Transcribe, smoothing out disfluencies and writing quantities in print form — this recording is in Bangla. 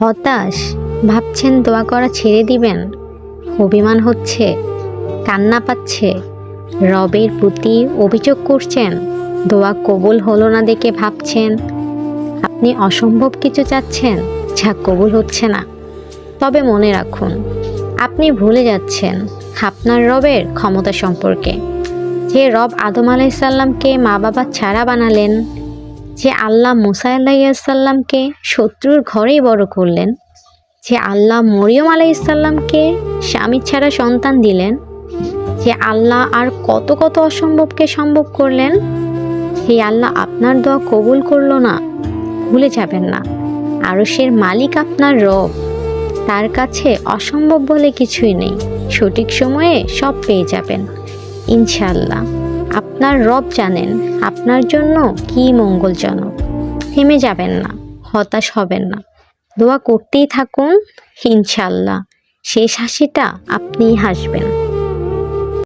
হতাশ, ভাবছেন দোয়া করা ছেড়ে দিবেন, অভিমান হচ্ছে, কান্না পাচ্ছে, রবের প্রতি অভিযোগ করছেন, দোয়া কবুল হলো না দেখে ভাবছেন আপনি অসম্ভব কিছু চাচ্ছেন যা কবুল হচ্ছে না। তবে মনে রাখুন, আপনি ভুলে যাচ্ছেন আপনার রবের ক্ষমতা সম্পর্কে। যে রব আদম আলাইসাল্লামকে মা বাবা ছাড়া বানালেন, যে আল্লাহ মুসা আলাইসাল্লামকে শত্রুর ঘরেই বড় করলেন, যে আল্লাহ মরিয়ম আলাইসাল্লামকে স্বামী ছাড়া সন্তান দিলেন, যে আল্লাহ আর কত কত অসম্ভবকে সম্ভব করলেন, সেই আল্লাহ আপনার দোয়া কবুল করলো না, ভুলে যাবেন না আরশের মালিক আপনার রব। তার কাছে অসম্ভব বলে কিছুই নেই, সঠিক সময়ে সব পেয়ে যাবেন ইনশাআল্লাহ। আপনার রব জানেন আপনার জন্য কি মঙ্গলজনক। থেমে যাবেন না, হতাশ হবেন না, দোয়া করতেই থাকুন, ইনশাআল্লাহ শেষ হাসিটা আপনিই হাসবেন।